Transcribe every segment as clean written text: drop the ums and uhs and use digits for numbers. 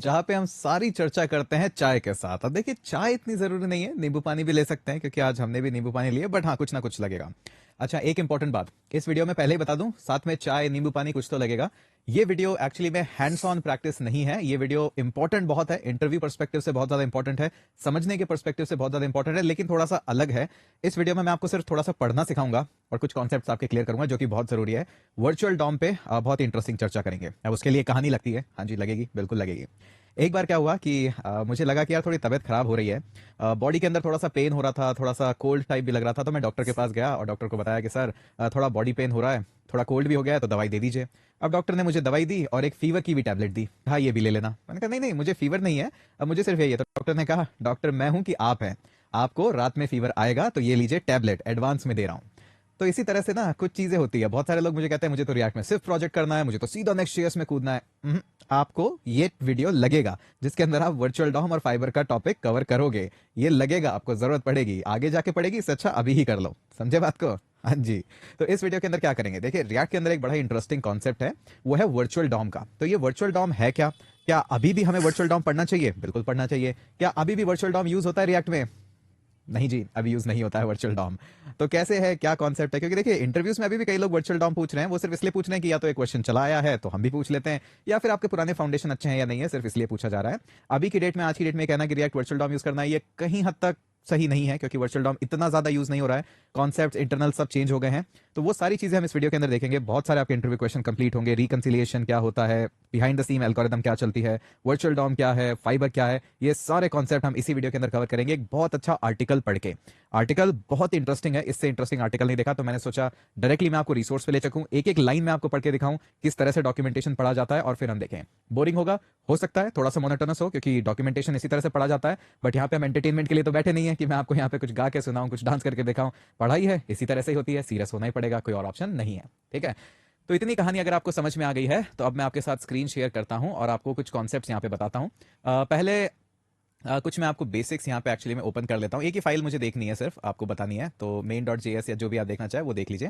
जहाँ पे हम सारी चर्चा करते हैं चाय के साथ। अब देखिए, चाय इतनी जरूरी नहीं है, नींबू पानी भी ले सकते हैं, क्योंकि आज हमने भी नींबू पानी लिए, बट हाँ, कुछ ना कुछ लगेगा। अच्छा, एक इंपॉर्टेंट बात इस वीडियो में पहले ही बता दूं, साथ में चाय नींबू पानी कुछ तो लगेगा। ये वीडियो एक्चुअली में हैंड्स ऑन प्रैक्टिस नहीं है। ये वीडियो इंपॉर्टेंट बहुत है, इंटरव्यू पर्सपेक्टिव से बहुत ज्यादा इंपॉर्टेंट है, समझने के पर्सपेक्टिव से बहुत ज्यादा इंपॉर्टेंट है, लेकिन थोड़ा सा अलग है। इस वीडियो में मैं आपको सिर्फ थोड़ा सा पढ़ना सिखाऊंगा और कुछ कॉन्सेप्ट्स आपके क्लियर करूंगा, जो कि बहुत जरूरी है। वर्चुअल डॉम पे बहुत इंटरेस्टिंग चर्चा करेंगे। अब उसके लिए कहानी लगती है, हाँ जी लगेगी, बिल्कुल लगेगी। एक बार क्या हुआ कि मुझे लगा कि यार थोड़ी तबीयत खराब हो रही है, बॉडी के अंदर थोड़ा सा पेन हो रहा था, थोड़ा सा कोल्ड टाइप भी लग रहा था। तो मैं डॉक्टर के पास गया और डॉक्टर को बताया कि सर थोड़ा बॉडी पेन हो रहा है, थोड़ा कोल्ड भी हो गया है, तो दवाई दे दीजिए। अब डॉक्टर ने मुझे दवाई दी और एक फीवर की भी टैबलेट दी, हाँ ये भी ले लेना। मैंने कहा नहीं नहीं, मुझे फीवर नहीं है, अब मुझे सिर्फ यही है। तो डॉक्टर ने कहा डॉक्टर मैं हूं कि आप हैं, आपको रात में फीवर आएगा, तो ये लीजिए टैबलेट, एडवांस में दे रहा हूं। तो इसी तरह से ना कुछ चीजें होती है। बहुत सारे लोग मुझे कहते हैं मुझे तो रिएक्ट में सिर्फ प्रोजेक्ट करना है, मुझे तो सीधा नेक्स्ट ईयर्स में कूदना है। आपको ये वीडियो लगेगा जिसके अंदर आप वर्चुअल डॉम और फाइबर का टॉपिक कवर करोगे। ये लगेगा, आपको जरूरत पड़ेगी, आगे जाके पड़ेगी, इससे अच्छा अभी ही कर लो। समझे बात को? हाँ जी। तो इस वीडियो के अंदर क्या करेंगे, देखिए रिएक्ट के अंदर एक बड़ा इंटरेस्टिंग कॉन्सेप्ट है, वो है वर्चुअल डॉम का। तो ये वर्चुअल डॉम है क्या? क्या अभी भी हमें वर्चुअल डॉम पढ़ना चाहिए? बिल्कुल पढ़ना चाहिए। क्या अभी भी वर्चुअल डॉम यूज होता है रिएक्ट में? नहीं जी, अभी यूज नहीं होता है वर्चुअल डॉम। तो कैसे है, क्या कॉन्सेप्ट है? क्योंकि देखिए इंटरव्यूज में अभी भी कई लोग वर्चुअल डॉम पूछ रहे हैं, वो सिर्फ इसलिए पूछ रहे हैं कि या तो एक क्वेश्चन चला आया है तो हम भी पूछ लेते हैं, या फिर आपके पुराने फाउंडेशन अच्छे हैं या नहीं है, सिर्फ इसलिए पूछा जा रहा है। अभी की डेट में, आज की डेट में कहना कि रिएक्ट वर्चुअल डॉम यूज करना है, ये कहीं हद तक सही नहीं है, क्योंकि वर्चुअल डॉम इतना ज्यादा यूज नहीं हो रहा है, कॉन्सेप्ट इंटरनल सब चेंज हो गए हैं। तो वो सारी चीजें हम इस वीडियो के अंदर देखेंगे। बहुत सारे आपके इंटरव्यू क्वेश्चन कंप्लीट होंगे, रिकंसिलिएशन क्या होता है, बिहाइंड द सीन एल्गोरिदम क्या चलती है, वर्चुअल डॉम क्या है, फाइबर क्या है, ये सारे कॉन्सेप्ट हम इसी वीडियो के अंदर कवर करेंगे। एक बहुत अच्छा आर्टिकल पढ़ के, आर्टिकल बहुत इंटरेस्टिंग है, इससे इंटरेस्टिंग आर्टिकल नहीं देखा, तो मैंने सोचा डायरेक्टली मैं आपको रिसोर्स पे ले चकूं, एक एक लाइन में आपको पढ़ के दिखाऊं किस तरह से डॉक्यूमेंटेशन पढ़ा जाता है, और फिर हम देखें। बोरिंग होगा, हो सकता है थोड़ा सा मोनोटोनस हो, क्योंकि डॉक्यूमेंटेशन इसी तरह से पढ़ा जाता है, बट यहाँ पे हम एंटरटेनमेंट के लिए तो बैठे नहीं है कि मैं आपको यहाँ पे कुछ गा के सुनाऊं, कुछ डांस करके दिखाऊं। पढ़ाई है, इसी तरह से ही होती है, सीरियस होना ही पड़ेगा, कोई और ऑप्शन नहीं है। ठीक है, तो इतनी कहानी अगर आपको समझ में आ गई है, तो अब मैं आपके साथ स्क्रीन शेयर करता हूं और आपको कुछ कॉन्सेप्ट्स यहाँ पे बताता हूं। पहले कुछ मैं आपको बेसिक्स यहाँ पे एक्चुअली मैं ओपन कर लेता हूँ। एक ही फाइल मुझे देखनी है, सिर्फ आपको बतानी है, तो main.js या जो भी आप देखना चाहे वो देख लीजिए।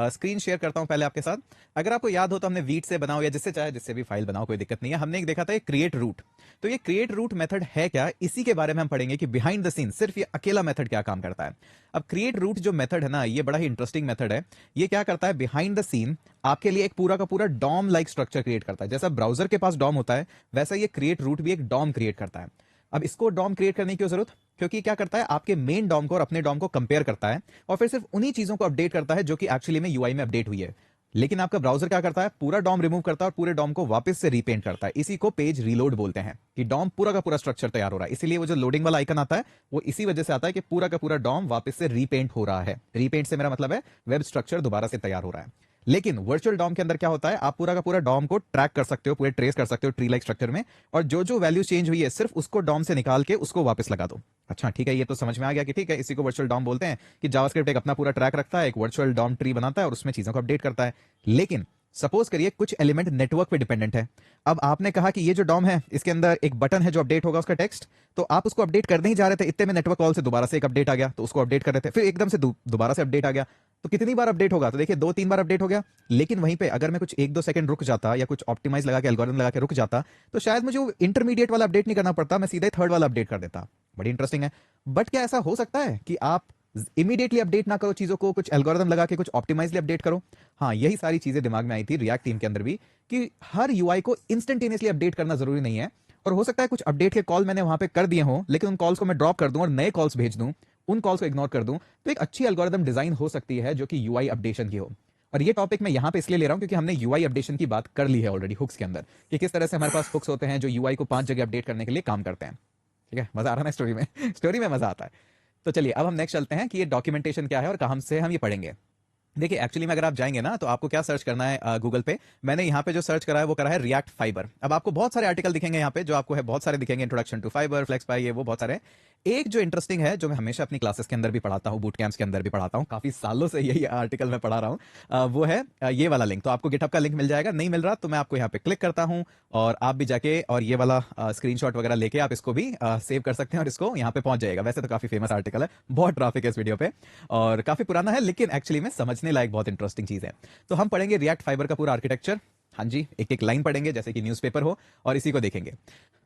स्क्रीन शेयर करता हूँ पहले आपके साथ। अगर आपको याद हो तो हमने वीट से बनाओ या जिससे चाहे जिससे भी फाइल बनाओ, कोई दिक्कत नहीं है। हमने एक देखा था क्रिएट रूट। तो ये क्रिएट रूट मेथड है क्या, इसी के बारे में हम पढ़ेंगे कि बिहाइंड द सीन सिर्फ ये अकेला मेथड क्या काम करता है। अब क्रिएट रूट जो मेथड है ना, ये बड़ा ही इंटरेस्टिंग मेथड है। ये क्या करता है, बिहाइंड द सीन आपके लिए एक पूरा का पूरा डॉम लाइक स्ट्रक्चर क्रिएट करता है। जैसा ब्राउजर के पास डॉम होता है, वैसा ये क्रिएट रूट भी एक डॉम क्रिएट करता है। अब इसको डॉम क्रिएट करने की जरूरत, क्योंकि क्या करता है, आपके मेन डॉम को और अपने डॉम को कंपेयर करता है, और फिर सिर्फ उन्हीं चीजों को अपडेट करता है जो कि एक्चुअली में यूआई में अपडेट हुई है। लेकिन आपका ब्राउजर क्या करता है, पूरा डॉम रिमूव करता है और पूरे डॉम को वापस से रीपेंट करता है। इसी को पेज रीलोड बोलते हैं, कि डॉम पूरा का पूरा स्ट्रक्चर तैयार हो रहा है। इसीलिए वो जो लोडिंग वाला आइकन आता है, वो इसी वजह से आता है कि पूरा का पूरा डॉम वापस से रीपेंट हो रहा है। रीपेंट से मेरा मतलब है वेब स्ट्रक्चर दोबारा से तैयार हो रहा है। लेकिन वर्चुअल डॉम के अंदर क्या होता है, आप पूरा का पूरा डॉम को ट्रैक कर सकते हो, पूरे ट्रेस कर सकते हो ट्री लाइक स्ट्रक्चर में, और जो जो वैल्यू चेंज हुई है सिर्फ उसको डॉम से निकाल के उसको वापस लगा दो। अच्छा ठीक है, ये तो समझ में आ गया कि ठीक है, इसी को वर्चुअल डॉम बोलते हैं, कि जावास्क्रिप्ट एक अपना पूरा ट्रैक रखता है, एक वर्चुअल डॉम ट्री बनाता है और उसमें चीजों को अपडेट करता है। लेकिन सपोज करिए कुछ एलिमेंट नेटवर्क पे डिपेंडेंट है। अब आपने कहा कि ये जो डॉम है इसके अंदर एक बटन है जो अपडेट होगा उसका टेक्स्ट, तो आप उसको अपडेट करने ही जा रहे थे, इतने में नेटवर्क कॉल से दोबारा से एक अपडेट आ गया, तो उसको अपडेट कर रहे थे, फिर एकदम से दोबारा से अपडेट आ गया। तो कितनी बार अपडेट होगा, तो देखिए 2-3 बार अपडेट हो गया। लेकिन वहीं पे अगर मैं कुछ 1-2 सेकंड रुक जाता या कुछ ऑप्टिमाइज लगा के एल्गोरिथम लगा के रुक जाता, तो शायद मुझे वो इंटरमीडिएट वाला अपडेट नहीं करना पड़ता, मैं सीधे थर्ड वाला अपडेट कर देता। बड़ी इंटरेस्टिंग है। बट क्या ऐसा हो सकता है कि आप इमीडिएटली अपडेट ना करो चीजों को, कुछ एल्गोरिथम लगा के कुछ ऑप्टिमाइजली अपडेट करो? हाँ, यही सारी चीजें दिमाग में आई थी रिएक्ट टीम के अंदर भी, कि हर यूआई को इंस्टेंटेनियसली अपडेट करना जरूरी नहीं है। और हो सकता है कुछ अपडेट के कॉल मैंने वहां पे कर दिए हों, लेकिन उन कॉल्स को मैं ड्रॉप कर दूं और नए कॉल्स भेज दूं, उन कॉल्स को इग्नोर कर दूं, तो एक अच्छी एल्गोरिथम डिजाइन हो सकती है जो कि यूआई अपडेशन की हो। और ये टॉपिक मैं यहां पे इसलिए ले रहा हूं क्योंकि हमने यूआई अपडेशन की बात कर ली है ऑलरेडी हुक्स के अंदर, कि किस तरह से हमारे पास हुक्स होते हैं जो यूआई को 5 जगह अपडेट करने के लिए काम करते हैं। ठीक है, मजा आ रहा है ना स्टोरी में? स्टोरी में मजा आता है। तो चलिए अब हम नेक्स्ट चलते हैं कि ये डॉक्यूमेंटेशन क्या है और कहां से हम ये पढ़ेंगे। देखिए एक्चुअली में अगर आप जाएंगे ना, तो आपको क्या सर्च करना है गूगल पे। मैंने यहाँ पे जो सर्च करा है वो करा है रिएक्ट फाइबर। अब आपको बहुत सारे आर्टिकल दिखेंगे यहाँ पे, जो आपको है बहुत सारे दिखेंगे, इंट्रोडक्शन टू फाइबर, फ्लेक्स पाई, ये वो बहुत सारे। एक जो इंटरेस्टिंग है, जो मैं हमेशा अपनी क्लासेस के अंदर भी पढ़ाता हूँ, बूट कैंप्स के अंदर भी पढ़ाता हूँ, काफी सालों से यही आर्टिकल मैं पढ़ा रहा हूँ, वो है ये वाला लिंक। तो आपको गिटहब का लिंक मिल जाएगा, नहीं मिल रहा तो मैं आपको यहाँ पे क्लिक करता हूँ, और आप भी जाके और ये वाला स्क्रीनशॉट वगैरह लेके आप इसको भी सेव कर सकते हैं और इसको यहाँ पे पहुंच जाएगा। वैसे तो काफी फेमस आर्टिकल है, बहुत ट्रैफिक है इस वीडियो पे, और काफी पुराना है, लेकिन एक्चुअली में समझने लायक बहुत इंटरेस्टिंग चीज है। तो हम पढ़ेंगे रिएक्ट फाइबर का पूरा आर्किटेक्चर, हाँ जी, एक एक लाइन पढ़ेंगे जैसे कि न्यूज़पेपर हो और इसी को देखेंगे।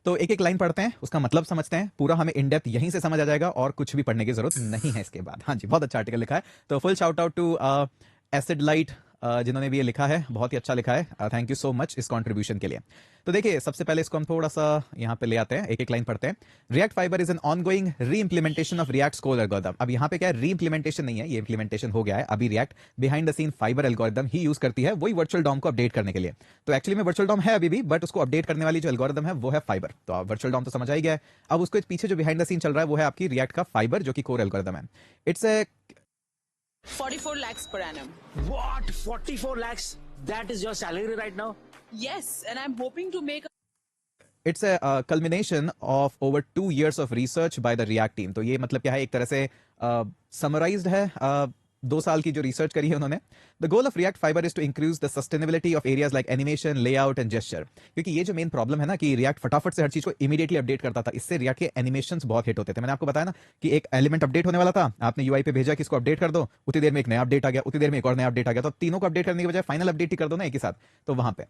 तो एक एक लाइन पढ़ते हैं, उसका मतलब समझते हैं, पूरा हमें इन डेप्थ यहीं से समझ आ जाएगा और कुछ भी पढ़ने की जरूरत नहीं है इसके बाद। हाँ जी, बहुत अच्छा आर्टिकल लिखा है। तो full shout out to acid light जिन्होंने भी ये लिखा है, बहुत ही अच्छा लिखा है। थैंक यू सो मच इस कंट्रीब्यूशन के लिए। तो देखिए, सबसे पहले इसको हम थोड़ा सा यहाँ पे ले आते हैं, एक एक लाइन पढ़ते हैं। React Fiber is an ongoing reimplementation of React core algorithm. अब यहाँ पे क्या है, री इंप्लीमेंटेशन नहीं है, ये इंप्लीमेंटेशन हो गया है। अभी React behind the scene Fiber algorithm ही यूज करती है, वही वर्चुअल डॉम को अपडेट करने के लिए। तो एक्चुअली में वर्चुअल डॉम है अभी भी, बट उसको अपडेट करने वाली जो एल्गोरिथम है वो है फाइबर। तो आप वर्चुअल डॉम तो समझ आ ही गया है। अब उसके पीछे जो बिहाइंड द सीन चल रहा है वो है आपकी रिएक्ट का फाइबर, जो कि कोर एल्गोरिथम है। It's a 44 lakhs per annum. What? 44 lakhs? That is your salary right now? Yes, and I'm hoping to make. It's a culmination of over 2 years of research by the react team. तो ये मतलब क्या है, एक तरह से summarised है 2 साल की जो रिसर्च करी है उन्होंने। The goal of React Fiber is to increase the sustainability of areas like animation, layout and gesture. क्योंकि ये जो मेन प्रॉब्लम है ना कि रिएक्ट फटाफट से हर चीज को इमीडिएटली अपडेट करता था, इससे रिएक्ट के एनिमेशंस बहुत हिट होते थे। मैंने आपको बताया ना कि एक एलिमेंट अपडेट होने वाला था, आपने यूआई पे भेजा कि इसको अपडेट कर दो, उतनी देर में एक नया अपडेट आ गया, उतनी देर में एक और नया अपडेट आ गया। तो तीनों को अपडेट करने की बजाय फाइनल अपडेट ही कर दो ना एक ही साथ। तो वहां पे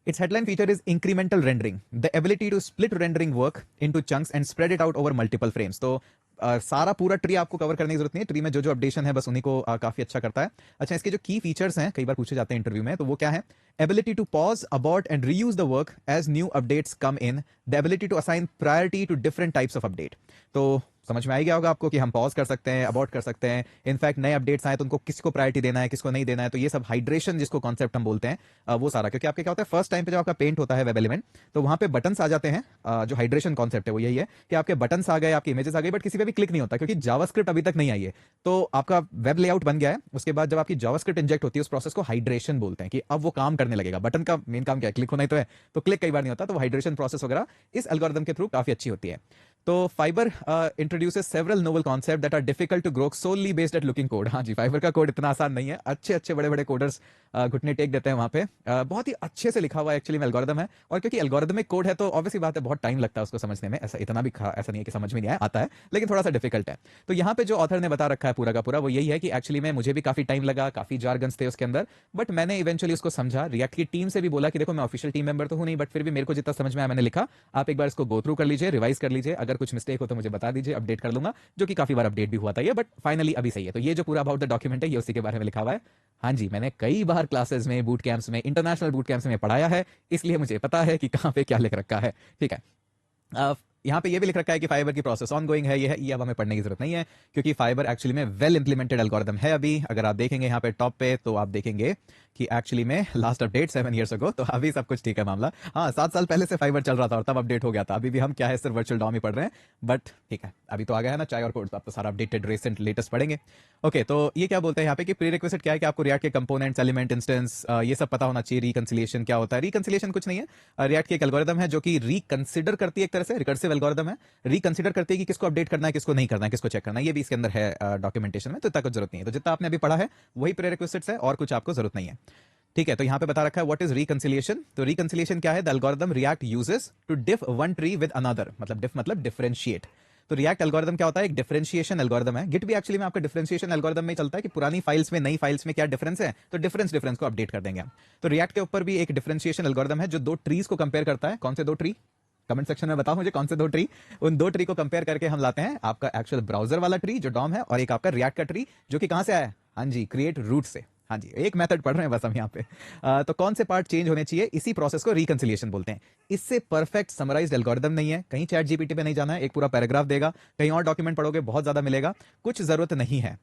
its headline feature is incremental rendering, the ability to split rendering work into chunks and spread it out over multiple frames. तो सारा पूरा ट्री आपको कवर करने की जरूरत नहीं है, ट्री में जो जो अपडेशन है बस उन्हीं को काफी अच्छा करता है। अच्छा, इसके जो की फीचर्स हैं, कई बार पूछे जाते हैं इंटरव्यू में, तो वो क्या है? Ability to pause, abort and reuse the work as new updates come in, the ability to assign priority to different types of update. तो समझ में आ गया होगा आपको कि हम पॉज कर सकते हैं, अबॉर्ट कर सकते हैं, इनफैक्ट नए अपडेट्स आए तो उनको किसको प्रायोरिटी देना है, किसको नहीं देना है। तो ये सब हाइड्रेशन जिसको कॉन्सेप्ट हम बोलते हैं वो सारा, क्योंकि आपके क्या होता है, फर्स्ट टाइम पे जब आपका पेंट होता है वेब एलिमेंट, तो वहां पे बटन्स आ जाते हैं। जो हाइड्रेशन कॉन्सेप्ट है वो यही है कि आपके बटन्स आ गए, आपकी इमेजेस आ गई, बट किसी पे भी क्लिक नहीं होता क्योंकि जावास्क्रिप्ट अभी तक नहीं आई है। तो आपका वेब लेआउट बन गया है, उसके बाद जब आपकी जावास्क्रिप्ट इंजेक्ट होती है उस प्रोसेस को हाइड्रेशन बोलते हैं कि अब वो काम करने लगेगा। बटन का मेन काम क्या है, क्लिक होना ही तो है, तो क्लिक कई बार नहीं होता, तो हाइड्रेशन प्रोसेस वगैरह इस एल्गोरिथम के थ्रू काफी अच्छी होती है। तो Fiber introduces several novel concept that are difficult to grow solely based at looking code. हाँ जी, फाइबर का कोड इतना आसान नहीं है, अच्छे अच्छे बड़े बड़े कोडर्स घुटने टेक देते हैं वहां पे। बहुत ही अच्छे से लिखा हुआ एक्चुअली में एल्गोरिथम है, और क्योंकि एल्गोरिथमिक कोड है तो ऑब्वियसली बात है बहुत टाइम लगता है उसको समझने में। ऐसा इतना भी ऐसा नहीं है कि समझ में नहीं आया, आता है, लेकिन थोड़ा सा डिफिकल्ट है। तो यहाँ पे जो ऑथर ने बता रखा है पूरा का पूरा वो यही है कि एक्चुअली में मुझे भी काफी टाइम लगा, काफी जार्गन्स थे उसके अंदर, बट मैंने इवेंचुअली उसको समझा। रिएक्ट की टीम से भी बोला कि देखो मैं ऑफिशियल टीम मेंबर तो हूं नहीं, बट फिर भी मेरे को जितना समझ में आया मैंने लिखा, आप एक बार इसको गो थ्रू कर लीजिए, रिवाइज कर लीजिए, अगर कुछ मिस्टेक हो तो मुझे बता दीजिए, अपडेट कर लूंगा, जो कि काफी बार अपडेट भी हुआ था ये, बट फाइनली अभी सही है। तो ये जो पूरा अबाउट द डॉक्यूमेंट है ये उसी के बारे में लिखा हुआ है। हाँ जी, मैंने कई बार क्लासेस में, बूट कैंप्स में, इंटरनेशनल बूट कैंप्स में पढ़ाया है, इसलिए मुझे पता है कि कहां पे क्या लिख रखा है। ठीक है, यहाँ पे ये भी लिख रखा है कि फाइबर की प्रोसेस ऑनगोइंग है, ये है, ये अब हमें पढ़ने की जरूरत नहीं है क्योंकि फाइबर एक्चुअली में वेल इंप्लीमेंटेड एल्गोरिथम है अभी। अगर आप देखेंगे यहाँ पे टॉप पे तो आप देखेंगे कि एक्चुअली में लास्ट अपडेट 7 years अगो, तो अभी सब कुछ ठीक है मामला। हाँ, 7 साल पहले से फाइबर चल रहा था और तब अपडेट हो गया था। अभी भी हम क्या है, सिर्फ वर्चुअल डॉम ही पढ़ रहे हैं, बट ठीक है, अभी तो आ गया है ना चाय और कोड, तो आप तो सारा अपडेटेड रिसेंट लेटेस्ट पढ़ेंगे। ओके, तो ये क्या बोलते हैं यहाँ पे कि प्री रिक्विजिट क्या है कि आपको रिएक्ट के कंपोनेंट्स, एलिमेंट, इंस्टेंस, ये सब पता होना चाहिए। रिकंसिलिएशन क्या होता है? रिकंसिलिएशन कुछ नहीं है, रिएक्ट की एक एल्गोरिथम है जो कि रिकंसिडर करती है, एक तरह से रिकर्सिव एल्गोरिथम है, रिकंसिडर करती है कि किसको अपडेट करना है, किसको नहीं करना है, किसको चेक करना है। ये भी इसके अंदर है डॉक्यूमेंटेशन में, तो इतना कुछ जरूरत नहीं है। तो जितना आपने अभी पढ़ा है वही प्रीरेक्विजिट्स है और कुछ आपको जरूरत नहीं है। ठीक है, तो यहां पे बता रखा है व्हाट इज रिकंसिलिएशन। तो रिकंसिलिएशन क्या है? The algorithm React uses to diff one tree with another, मतलब डिफ मतलब डिफरेंशिएट। तो रिएक्ट एल्गोरिथम क्या होता है? एक डिफरेंशिएशन एल्गोरिथम है। गिट भी एक्चुअली में आपका डिफरेंशिएशन एल्गोरिथम में चलता है कि पुरानी फाइल्स में नई फाइल्स में क्या डिफरेंस है, तो डिफरेंस को अपडेट कर देंगे हम। तो रिएक्ट के ऊपर भी एक डिफरेंशिएशन एल्गोरिथम है जो 2 ट्रीज को कंपेयर करता है। कौन से 2 ट्री? कमेंट सेक्शन में बताओ मुझे कौन से 2 ट्री। उन 2 ट्री को कंपेयर करके हम लाते हैं आपका एक्चुअल ब्राउजर वाला ट्री जो डॉम है, और एक आपका रिएक्ट का ट्री जो कि कहां से आया है? हाँ जी, क्रिएट रूट से। हाँ जी, एक मेथड पढ़ रहे हैं बस हम यहाँ पे। तो कौन से पार्ट चेंज होने चाहिए, इसी प्रोसेस को रिकंसिलिएशन बोलते हैं। इससे परफेक्ट समराइज्ड एल्गोरिथम नहीं है, कहीं चैट जीपीटी पे नहीं जाना है, एक पूरा पैराग्राफ देगा, कहीं और डॉक्यूमेंट पढ़ोगे बहुत ज्यादा मिलेगा, कुछ जरूरत नहीं है।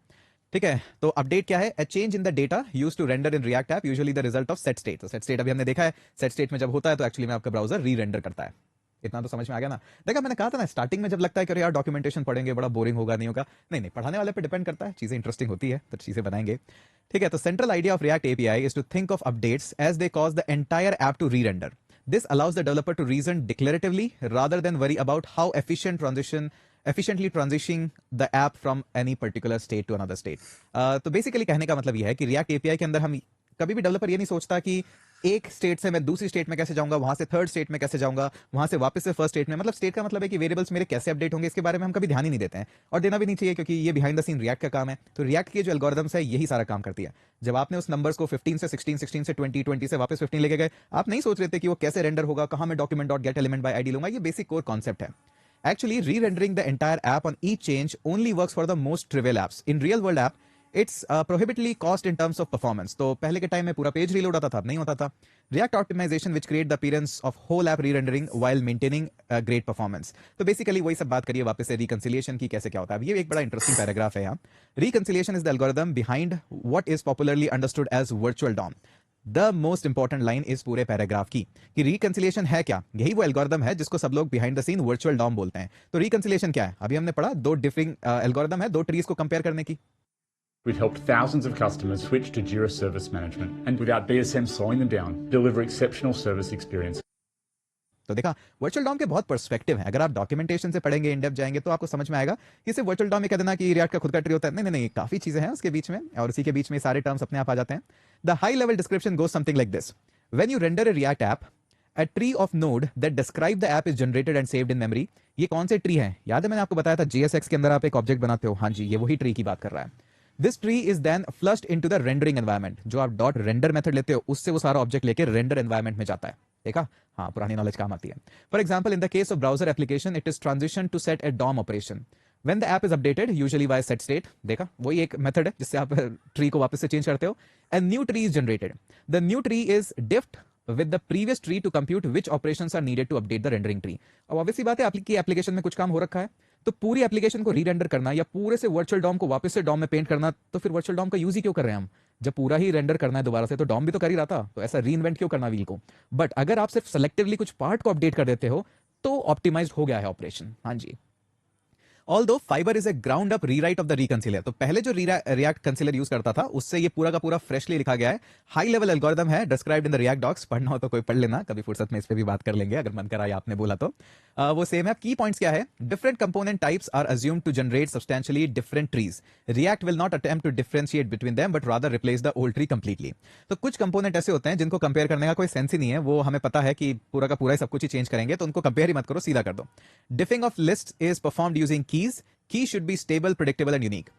ठीक है, तो अपडेट क्या है? A change in the data used to render in React app, usually the result of set state. तो सेट स्टेट अभी हमने देखा है, सेट स्टेट में जब होता है तो एक्चुअली में आपका ब्राउजर री रेंडर करता है। इतना तो समझ में आ गया ना? देखा, मैंने कहा था ना स्टार्टिंग में जब लगता है कि यार डॉक्यूमेंटेशन पढ़ेंगे बड़ा बोरिंग होगा, नहीं होगा, नहीं नहीं, पढ़ाने वाले पे डिपेंड करता है, चीजें इंटरेस्टिंग होती है तो चीजें बनाएंगे। ठीक है, तो central idea of React API is to think of updates as they cause the entire app to rerender. This allows the developer to reason declaratively rather than worry about how efficiently transitioning the app from any particular state to another state। तो basically कहने का मतलब यह है कि react API के अंदर हम कभी भी डेवलपर ये नहीं सोचता कि एक स्टेट से मैं दूसरी स्टेट में कैसे जाऊंगा, वहां से थर्ड स्टेट में कैसे जाऊंगा, वहां से वापस से फर्स्ट स्टेट में, मतलब स्टेट का मतलब है कि वेरिएबल्स मेरे कैसे अपडेट होंगे, इसके बारे में हम कभी ध्यान ही नहीं देते हैं और देना भी नहीं चाहिए, क्योंकि ये बिहाइंड द सीन रिएक्ट का काम है। तो रिएक्ट के जो एल्गोरिथम्स है यही सारा काम करती है। जब आपने उस नंबर्स को 15 से 16, 16 से 20, 20 से वापस 15 लेके गए, आप नहीं सोच रहे थे कि वो कैसे रेंडर होगा, कहां मैं document dot gate element by ID लूंगा। ये बेसिक कोर कॉन्सेप्ट है। Actually, re-rendering the entire app on each change only works for the most trivial apps. In real world app, it's prohibitively cost in terms of performance. तो पहले के time में पूरा page reload होता था, अब नहीं होता था। React optimization which create the appearance of whole app re-rendering while maintaining great performance. तो बेसिकली वही सब बात करिए वापस से reconciliation की, कैसे क्या होता है। अब ये एक बड़ा इंटरेस्टिंग पैराग्राफ है यहाँ। Reconciliation is the algorithm behind what is popularly understood as virtual DOM. The most important line इस पूरे पैराग्राफ की कि रिकंसिलिएशन है क्या, यही वो एल्गोरिथम है जिसको सब लोग behind the scene virtual DOM बोलते हैं। तो रिकंसिलिएशन क्या है, अभी हमने पढ़ा, दो डिफरिंग एल्गोरिथम है, दो ट्रीज को कंपेयर करने की। We've helped thousands of customers switch to Jira Service Management and without BSM slowing them down, deliver exceptional service experience. तो देखा, वर्चुअल डॉम के बहुत पर्सपेक्टिव है। अगर आप डॉक्यूमेंटेशन से पढ़ेंगे, इन डेप्थ जाएंगे, तो आपको समझ में आएगा कि सिर्फ वर्चुअल डॉम में कह देना कि रिएक्ट का खुद का ट्री होता है, नहीं नहीं नहीं, काफी चीजें हैं उसके बीच में, और उसी के बीच में सारे टर्म्स अपने आप आ जाते हैं। The high level description goes something like this: when you render a react app, a tree of node that describe the app is generated and saved in memory. ये कौन से ट्री है, याद है मैंने आपको बताया था JSX के अंदर आप एक ऑब्जेक्ट बनाते हो, हाँ जी, ये वही ट्री की बात कर रहा है। This tree is then flushed into the rendering environment. जो आप डॉट रेंडर मेथड लेते हो, उससे वो सारा ऑब्जेक्ट लेके रेंडर एनवायरमेंट में जाता है। देखा, हाँ, पुरानी नॉलेज काम आती है। For example, in the case of browser application, it is transition to set a DOM operation when the app is updated, usually by set state. देखा, वही एक मेथड है जिससे आप ट्री को वापस से चेंज करते हो। A new tree is generated. The new tree is diffed with the previous tree to compute which operations are needed to update the rendering tree. अब ऑब्वियसली बात है, आपकी एप्लीकेशन में कुछ काम हो रखा है, तो पूरी एप्लीकेशन को री-रेंडर करना या पूरे से वर्चुअल डॉम को वापस से डॉम में पेंट करना, तो फिर वर्चुअल डॉम का यूज ही क्यों कर रहे हैं हम? जब पूरा ही रेंडर करना है दोबारा से, तो डॉम भी तो कर ही रहा था, तो ऐसा री-इन्वेंट क्यों करना व्हील को? बट अगर आप सिर्फ सेलेक्टिवली कुछ पार्ट को अपडेट कर देते हो, तो ऑप्टिमाइज्ड हो गया है ऑपरेशन। हाँ जी। Although Fiber is a ground up rewrite of the reconcilier, तो पहले जो React कंसिलर यूज करता था, उससे ये पूरा का पूरा फ्रेशली लिखा गया है। हाई लेवल एल्गोरिथम है, described in the React docs. पढ़ना हो तो कोई पढ़ लेना, कभी फुर्सत में इस पे भी बात कर लेंगे अगर मन करा या आपने बोला तो। वो सेम है। की पॉइंट्स क्या है? Different component types are assumed to generate substantially different trees. React will not attempt to differentiate between them but rather replace the old tree completely. तो कुछ कंपोनेंट ऐसे होते हैं जिनको कंपेयर करने का कोई सेंस ही नहीं है, वो हमें पता है कि पूरा का पूरा ही सब कुछ ही चेंज करेंगे, तो उनको कंपेयर ही मत करो, सीधा कर दो। Diffing of list is performed using keys. Key should be stable, predictable and unique.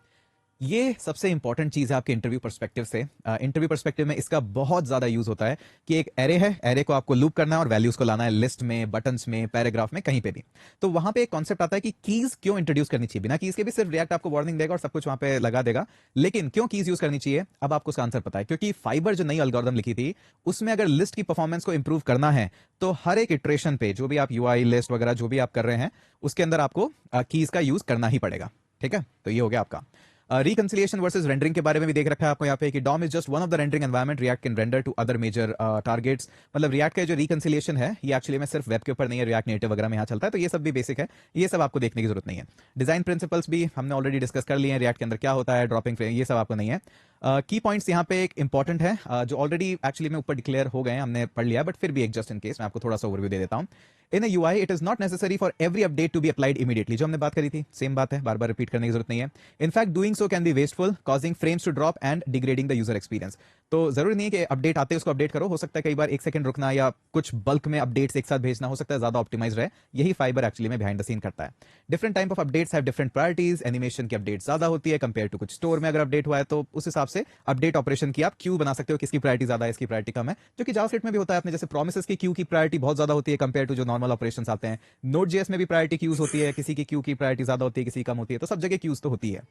ये सबसे इंपॉर्टेंट चीज है आपके इंटरव्यू पर्सपेक्टिव से। इंटरव्यू पर्सपेक्टिव में इसका बहुत ज्यादा यूज होता है कि एक एरे है, एरे को आपको लूप करना है और वैल्यूज को लाना है लिस्ट में, बटन्स में, पैराग्राफ में, कहीं पे भी। तो वहां पे एक कॉन्सेप्ट आता है कि कीज क्यों इंट्रोड्यूस करनी चाहिए। बिना कीज के भी सिर्फ रिएक्ट आपको वार्निंग देगा और सब कुछ वहां पे लगा देगा, लेकिन क्यों कीज यूज करनी चाहिए, अब आपको उसका आंसर पता है। क्योंकि फाइबर जो नई एल्गोरिथम लिखी थी, उसमें अगर लिस्ट की परफॉर्मेंस को इंप्रूव करना है, तो हर एक इटरेशन पे जो भी आप यूआई लिस्ट वगैरह जो भी आप कर रहे हैं, उसके अंदर आपको कीज का यूज करना ही पड़ेगा। ठीक है, तो ये हो गया आपका। रिकंसिलिएशन वर्सेस रेंडरिंग के बारे में भी देख रखा है आपको यहाँ पे कि DOM is just one of the rendering environment React can render to other major targets. मतलब रिएक्ट का जो रिकंसिलिएशन है, ये एक्चुअली में सिर्फ वेब के ऊपर नहीं है, रिएक्ट नेटिव वगैरह में यहाँ चलता है, तो ये सब भी बेसिक है, ये सब आपको देखने की जरूरत नहीं है। डिजाइन प्रिंसिपल्स भी हमने ऑलरेडी डिस्कस कर लिए हैं, रिएक्ट के अंदर क्या होता है, ड्रॉपिंग फ्रेम, ये सब आपको नहीं है। की पॉइंट्स यहाँ पे एक इंपॉर्टेंट है, जो ऑलरेडी एक्चुअली में ऊपर डिक्लेयर हो गए, हमने पढ़ लिया, बट फिर भी एक जस्ट इन केस मैं आपको थोड़ा सा ओवरव्यू दे देता हूँ। In UI it is not necessary for every update to be applied immediately. जो हमने बात करी थी, सेम बात है, बार बार रिपीट करने की जरूरत नहीं है। In fact doing so can be wasteful, causing frames to drop and degrading the user experience. तो जरूरी नहीं है कि अपडेट आते उसको अपडेट करो, हो सकता है कई बार 1 सेकंड रुकना या कुछ बल्क में अपडेट्स एक साथ भेजना, हो सकता है ज्यादा ऑप्टिमाइज रहे। यही फाइबर एक्चुअली में बिहाइंड द सीन करता है। Different type of updates have different priorities. Animation की अपडेट ज्यादा होती है कंपेयर टू कुछ स्टोर में अगर अपडेट हुआ है, तो उस हिसाब से अपडेट ऑपरेशन की आप क्यू बना सकते हो, किसकी प्रायोरिटी ज्यादा है, इसकी प्रायोरिटी कम है, जो कि जावास्क्रिप्ट में भी होता है। अपने जैसे प्रोमिसेस की क्यू की प्रायोरिटी बहुत ज्यादा होती है कंपेयर टू जो नॉर्मल ऑपरेशंस आते हैं। Node.js में भी प्रायोरिटी क्यूज होती है, किसी की क्यू की प्रायोरिटी ज्यादा होती है, किसी कम होती है, तो सब जगह क्यूज तो होती है।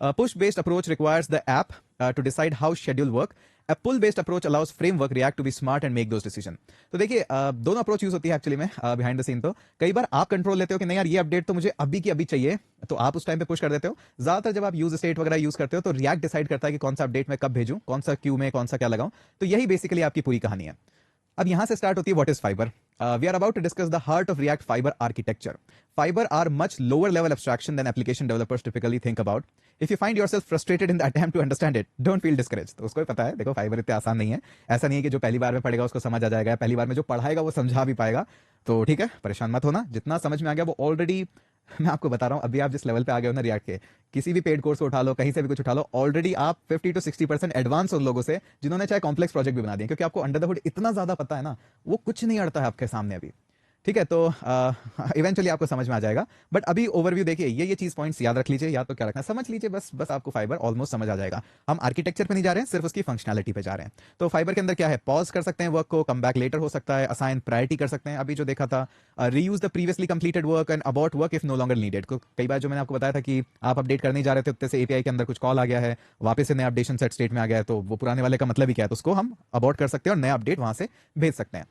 Push based approach requires the app to decide how schedule work. A pull based approach allows framework React to be smart and make those decision. तो देखिए दोनों अप्रोच यूज होती है एक्चुअली में बिहाइंड द सीन। तो कई बार आप control लेते हो कि नहीं यार, ये अपडेट तो मुझे अभी की अभी चाहिए, तो आप उस टाइम पे पुश कर देते हो। ज्यादातर जब आप यूज स्टेट वगैरह यूज करते हो, तो रिएक्ट डिसाइड करता है कि कौन सा अपडेट मैं कब भेजूं, कौन सा क्यू में कौन सा क्या लगाऊं। तो यही बेसिकली आपकी पूरी कहानी है। अब यहां से स्टार्ट होती है what is Fiber. We are about to discuss the heart of React Fiber architecture. Fiber are much lower level abstraction than application developers typically think about. If you find yourself frustrated in the attempt to understand it, don't feel discouraged. तो उसको भी पता है, देखो fibre इतना आसान नहीं है। ऐसा नहीं है कि जो पहली बार में पढ़ेगा उसको समझ आ जाएगा, पहली बार में जो पढ़ाएगा वो समझा भी पाएगा। तो ठीक है, परेशान मत होना, जितना समझ में आ गया वो ऑलरेडी मैं आपको बता रहा हूँ, अभी आप जिस लेवल पे आ गए हो ना रिएक्ट के, किसी भी पेड कोर्स को उठा लो, कहीं से भी कुछ उठा लो, ऑलरेडी आप 50 to 60% एडवांस उन लोगों से जिन्होंने चाहे कॉम्प्लेक्स प्रोजेक्ट भी बना दिए, क्योंकि आपको अंडर द हुड इतना ज्यादा पता है ना, वो कुछ नहीं अड़ता है आपके सामने अभी। ठीक है, तो इवेंचुअली आपको समझ में आ जाएगा, बट अभी ओवरव्यू देखिए, ये चीज पॉइंट्स याद रख लीजिए, या तो क्या रखना समझ लीजिए, बस आपको फाइबर ऑलमोस्ट समझ आ जाएगा। हम आर्किटेक्चर पे नहीं जा रहे हैं, सिर्फ उसकी फंक्शनैलिटी पे जा रहे हैं। तो फाइबर के अंदर क्या है, पॉज कर सकते हैं वर्क को, कम बैक लेटर हो सकता है, असाइन प्रायोरिटी कर सकते हैं, अभी जो देखा था, reuse the previously completed work and abort work if no longer needed. कई बार जो मैंने आपको बताया था कि आप अपडेट करने जा रहे थे, उत्ते से एपीआई के अंदर कुछ कॉल आ गया है, वापस से नया अपडेशन सेट स्टेट में आ गया है, तो वो पुराने वाले का मतलब ही क्या है, तो उसको हम अबाउट कर सकते हैं और नया अपडेट वहां से भेज सकते हैं।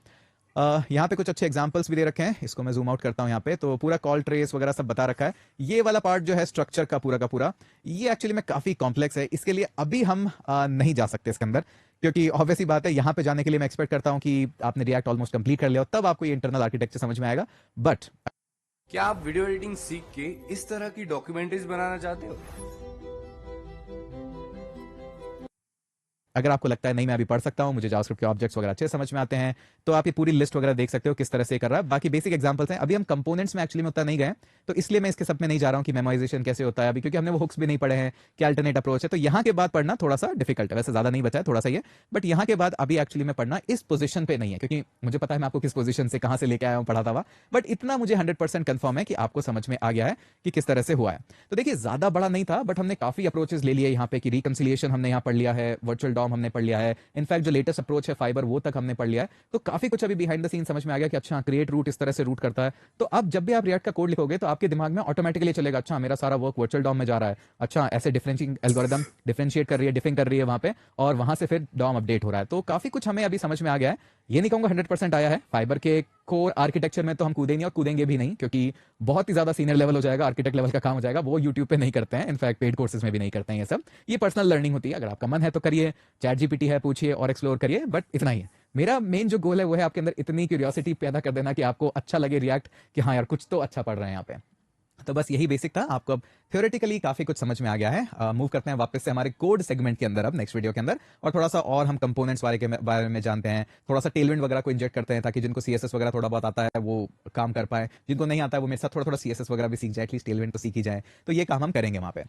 यहाँ पे कुछ अच्छे एग्जांपल्स भी दे रखे हैं, इसको मैं जूम आउट करता हूँ यहाँ पे, तो पूरा कॉल ट्रेस वगैरह सब बता रखा है। ये वाला पार्ट जो है स्ट्रक्चर का पूरा ये एक्चुअली में काफी कॉम्प्लेक्स है, इसके लिए अभी हम नहीं जा सकते इसके अंदर, क्योंकि ऑब्वियस ही बात है, यहाँ पे जाने के लिए मैं एक्सपेक्ट करता हूँ कि आपने रिएक्ट ऑलमोस्ट कंप्लीट कर लिया हो, तब आपको ये इंटरनल आर्किटेक्चर समझ में आएगा। बट क्या आप वीडियो एडिटिंग सीख के इस तरह की डॉक्यूमेंट्रीज बनाना चाहते हो? अगर आपको लगता है नहीं मैं अभी पढ़ सकता हूं, मुझे जावास्क्रिप्ट के ऑब्जेक्ट्स वगैरह अच्छे समझ में आते हैं, तो आप ये पूरी लिस्ट वगैरह देख सकते हो किस तरह से कर रहा है। बाकी बेसिक एग्जांपल्स हैं, अभी हम कंपोनेंट्स में एक्चुअली में उतना नहीं गए, तो इसलिए मैं इसके सब में नहीं जा रहा हूं कि मेमोराइजेशन कैसे होता है अभी, क्योंकि हमने वो हुक्स भी नहीं पढ़े हैं, क्या अल्टरनेट अप्रोच है, तो यहाँ के बाद पढ़ना थोड़ा सा डिफिकल्ट है। वैसे ज्यादा नहीं बचा है, थोड़ा सा ही है, बट यहाँ के बाद अभी एक्चुअली में पढ़ना इस पोजीशन पे नहीं है, क्योंकि मुझे पता है मैं आपको किस पोजीशन से कहां से लेके आया हूं पढ़ाता हुआ, बट इतना मुझे 100% कंफर्म है कि आपको समझ में आ गया है कि किस तरह से हुआ है। तो देखिए ज्यादा बड़ा नहीं था, बट हमने काफी अप्रोचेस ले लिए यहाँ पे, कि रिकंसिलिएशन हमने यहाँ पढ़ लिया है, वर्चुअल डॉम हमने पढ़ लिया है, इनफैक्ट जो लेटेस्ट अप्रोच है फाइबर वो तक हमने पढ़ लिया है, तो काफी कुछ अभी बिहाइंड द सीन समझ में आ गया कि अच्छा क्रिएट रूट इस तरह से रूट करता है। तो अब जब भी आप रिएक्ट का कोड लिखोगे तो आपके दिमाग में ऑटोमेटिकली चलेगा, अच्छा मेरा सारा वर्क वर्चुअल डॉम में जा रहा है, अच्छा ऐसे डिफरेंशिएटिंग एल्गोरिदम डिफरेंशिएट कर रही है, डिफिंग कर रही है वहां पे, और वहां से फिर डॉम अपडेट हो रहा है। तो काफी कुछ हमें अभी समझ में आ गया है, ये नहीं कहूंगा 100% आया है। फाइबर के कोर आर्किटेक्चर में तो हम कूदे नहीं और कूदेंगे भी नहीं, क्योंकि बहुत ही ज्यादा सीनियर लेवल हो जाएगा, आर्किटेक्ट लेवल का काम हो जाएगा, वो यूट्यूब पे नहीं करते हैं, इनफैक्ट पेड कोर्सेज में भी नहीं करते हैं ये सब। ये पर्सनल लर्निंग होती है, अगर आपका मन है तो करिए, चैट जीपीटी है पूछिए और एक्सप्लोर करिए, बट इतना ही है। मेरा मेन जो गोल है वो है आपके अंदर इतनी क्यूरियोसिटी पैदा कर देना कि आपको अच्छा लगे रिएक्ट, कि हाँ यार कुछ तो अच्छा पढ़ रहे हैं यहाँ पे। तो बस यही बेसिक था, आपको अब थ्योरेटिकली काफी कुछ समझ में आ गया है। मूव करते हैं वापस से हमारे कोड सेगमेंट के अंदर अब नेक्स्ट वीडियो के अंदर, और थोड़ा सा और हम कंपोनेंट्स बारे में जानते हैं, थोड़ा सा टेलविंड वगैरह को इंजेक्ट करते हैं, ताकि जिनको सीएसएस वगैरह थोड़ा बहुत आता है वो काम कर पाए, जिनको नहीं आता है वो मेरे साथ थोड़ा सीएसएस वगैरह भी सीख जाए, एटलीस्ट टेलविंड तो सीख ही जाए। तो ये काम हम करेंगे वहां पे।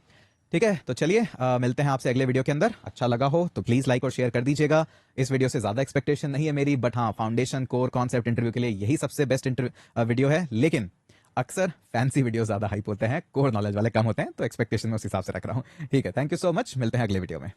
ठीक है, तो चलिए मिलते हैं आपसे अगले वीडियो के अंदर। अच्छा लगा हो तो प्लीज लाइक और शेयर कर दीजिएगा। इस वीडियो से ज्यादा एक्सपेक्टेशन नहीं है मेरी, बट हाँ फाउंडेशन कोर कॉन्सेप्ट इंटरव्यू के लिए यही सबसे बेस्ट वीडियो है, लेकिन अक्सर फैंसी वीडियो ज्यादा हाइप होते हैं, कोर नॉलेज वाले कम होते हैं, तो एक्सपेक्टेशन में उस हिसाब से रख रहा हूं। ठीक है, थैंक यू सो मच, मिलते हैं अगले वीडियो में।